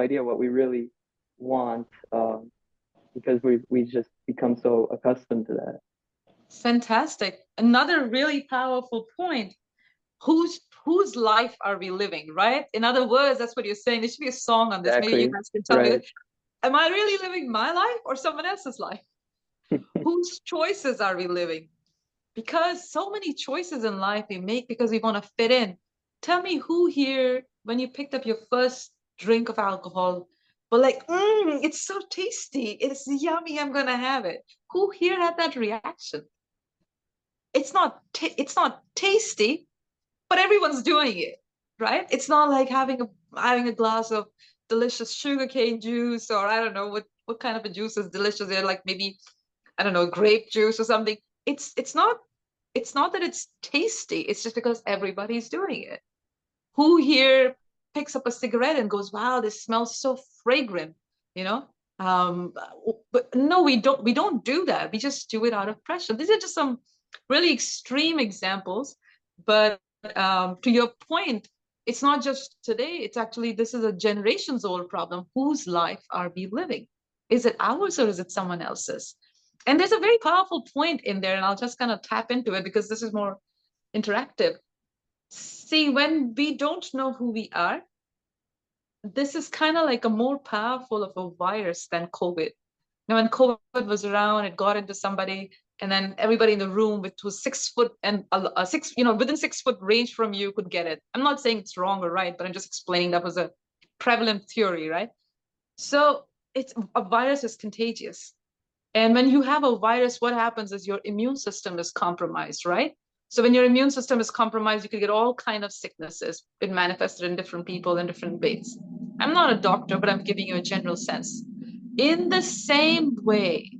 idea what we really want, because we just become so accustomed to that. Fantastic. Another really powerful point. Whose life are we living, right? In other words, that's what you're saying. There should be a song on this. Maybe you Exactly. guys can tell me Right. that. Am I really living my life or someone else's life? Whose choices are we living? Because so many choices in life we make because we want to fit in. Tell me who here, when you picked up your first drink of alcohol, were like, it's so tasty, it's yummy, I'm gonna have it. Who here had that reaction? It's not tasty, but everyone's doing it, right? It's not like having a glass of delicious sugarcane juice, or I don't know what kind of a juice is delicious there, like maybe, I don't know, grape juice or something. It's not that it's tasty, it's just because everybody's doing it. Who here picks up a cigarette and goes, wow, this smells so fragrant, you know? Um, but no, we don't do that. We just do it out of pressure. These are just some really extreme examples, but to your point, it's not just today, it's actually, this is a generations old problem. Whose life are we living? Is it ours or is it someone else's? And there's a very powerful point in there, and I'll just kind of tap into it because this is more interactive. See, when we don't know who we are, this is kind of like a more powerful of a virus than COVID. Now, when COVID was around, it got into somebody, and then everybody in the room, which was 6 foot and a six, within 6 foot range from you, could get it. I'm not saying it's wrong or right, but I'm just explaining that was a prevalent theory, right? So it's a virus is contagious. And when you have a virus, what happens is your immune system is compromised, right? So when your immune system is compromised, you can get all kind of sicknesses. It manifested in different people in different ways. I'm not a doctor, but I'm giving you a general sense. In the same way,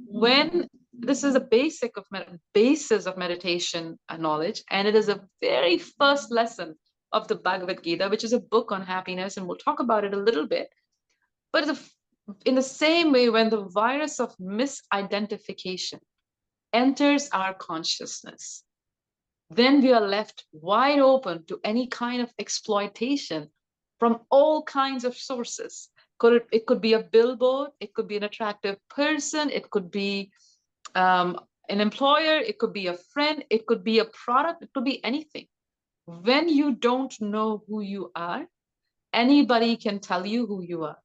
when this is a basis of meditation knowledge, and it is a very first lesson of the Bhagavad Gita, which is a book on happiness, and we'll talk about it a little bit. But in the same way, when the virus of misidentification enters our consciousness, then we are left wide open to any kind of exploitation from all kinds of sources. It could be a billboard, it could be an attractive person, it could be an employer, it could be a friend, it could be a product, it could be anything. When you don't know who you are, anybody can tell you who you are.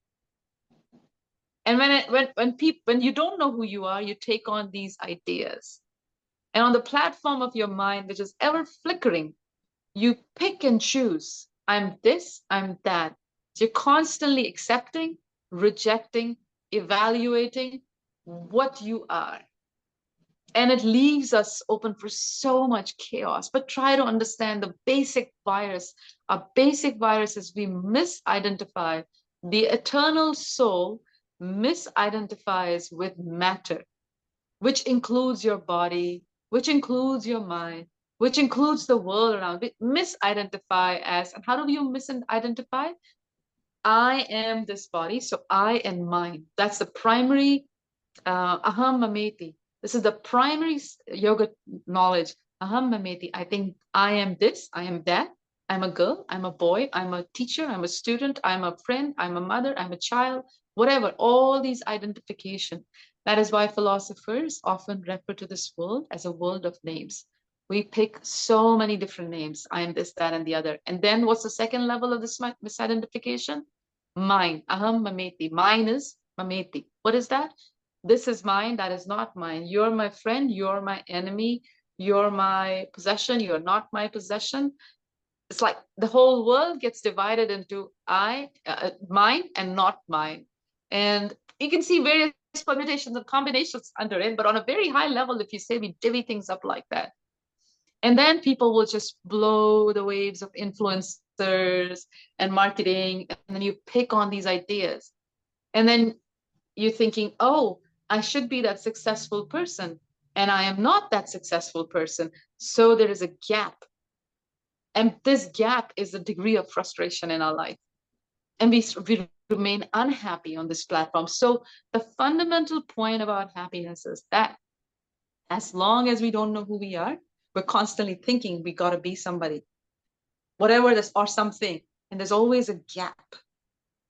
And when you don't know who you are, you take on these ideas. And on the platform of your mind, which is ever flickering, you pick and choose. I'm this, I'm that. So you're constantly accepting, rejecting, evaluating what you are. And it leaves us open for so much chaos. But try to understand the basic virus. Our basic virus is we misidentify. The eternal soul misidentifies with matter, which includes your body, which includes your mind, which includes the world around it. Misidentify as, and how do you misidentify? I am this body, so I and mine. That's the primary aham mameti. This is the primary yoga knowledge. Aham mameti. I think I am this, I am that. I'm a girl, I'm a boy, I'm a teacher, I'm a student, I'm a friend, I'm a mother, I'm a child, whatever. All these identification. That is why philosophers often refer to this world as a world of names. We pick so many different names. I am this, that, and the other. And then what's the second level of this misidentification? Mine. Aham mameti. Mine is mameti. What is that? This is mine, that is not mine. You're my friend, you're my enemy, you're my possession, you're not my possession. It's like the whole world gets divided into mine and not mine. And you can see various permutations and combinations under it, but on a very high level, if you say we divvy things up like that. And then people will just blow the waves of influencers and marketing, and then you pick on these ideas. And then you're thinking, oh, I should be that successful person, and I am not that successful person. So there is a gap. And this gap is the degree of frustration in our life. And we remain unhappy on this platform. So the fundamental point about happiness is that as long as we don't know who we are, we're constantly thinking we got to be somebody, whatever this or something. And there's always a gap.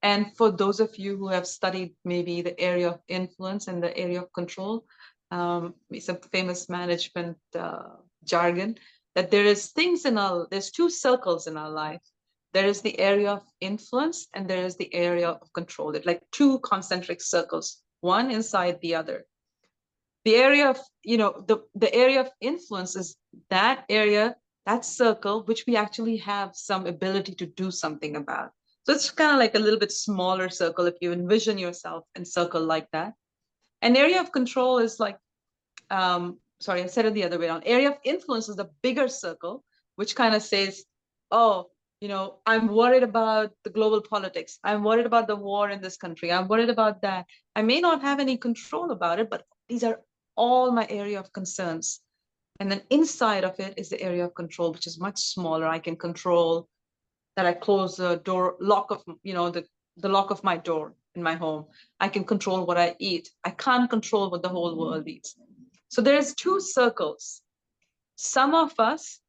And for those of you who have studied maybe the area of influence and the area of control, it's a famous management jargon that there's two circles in our life. There is the area of influence and there is the area of control. It's like two concentric circles, one inside the other. The area of, the area of influence is that area, that circle, which we actually have some ability to do something about. So it's kind of like a little bit smaller circle if you envision yourself in circle like that. An area of control is like, sorry, I said it the other way around. Area of influence is the bigger circle, which kind of says, oh, I'm worried about the global politics. I'm worried about the war in this country. I'm worried about that. I may not have any control about it, but these are all my area of concerns. And then inside of it is the area of control, which is much smaller. I can control that I close the door lock of, the lock of my door in my home. I can control what I eat. I can't control what the whole world eats. So there's two circles. Some of us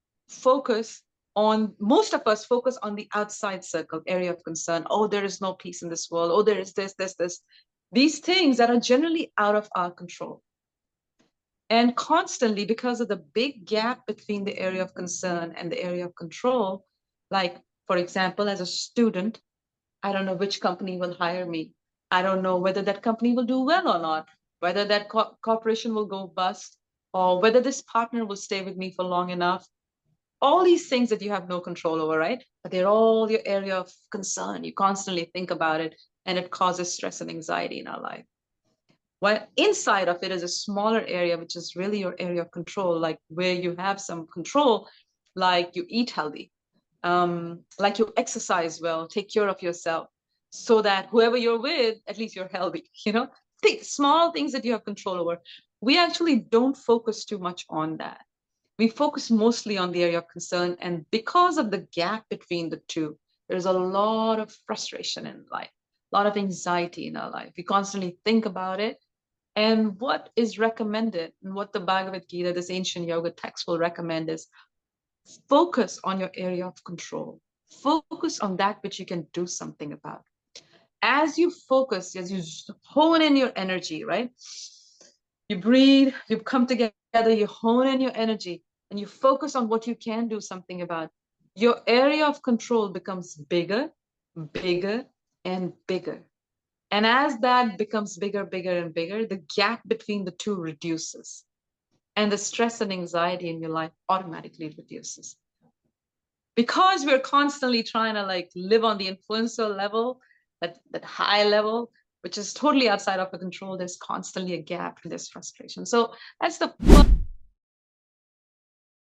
most of us focus on the outside circle, area of concern. Oh, there is no peace in this world. Oh, there is this. These things that are generally out of our control. And constantly, because of the big gap between the area of concern and the area of control, like, for example, as a student, I don't know which company will hire me. I don't know whether that company will do well or not, whether that corporation will go bust, or whether this partner will stay with me for long enough. All these things that you have no control over, right? But they're all your area of concern. You constantly think about it, and it causes stress and anxiety in our life. While inside of it is a smaller area, which is really your area of control, like where you have some control, like you eat healthy, like you exercise well, take care of yourself, so that whoever you're with, at least you're healthy, small things that you have control over. We actually don't focus too much on that. We focus mostly on the area of concern. And because of the gap between the two, there's a lot of frustration in life, a lot of anxiety in our life. We constantly think about it. And what is recommended, and what the Bhagavad Gita, this ancient yoga text, will recommend is focus on your area of control. Focus on that which you can do something about. As you focus, as you hone in your energy, right? You breathe, you come together, you hone in your energy, and you focus on what you can do something about. Your area of control becomes bigger, bigger, and bigger. And as that becomes bigger, bigger, and bigger, the gap between the two reduces. And the stress and anxiety in your life automatically reduces. Because we're constantly trying to live on the influencer level, that high level, which is totally outside of our control, there's constantly a gap and there's frustration. So that's the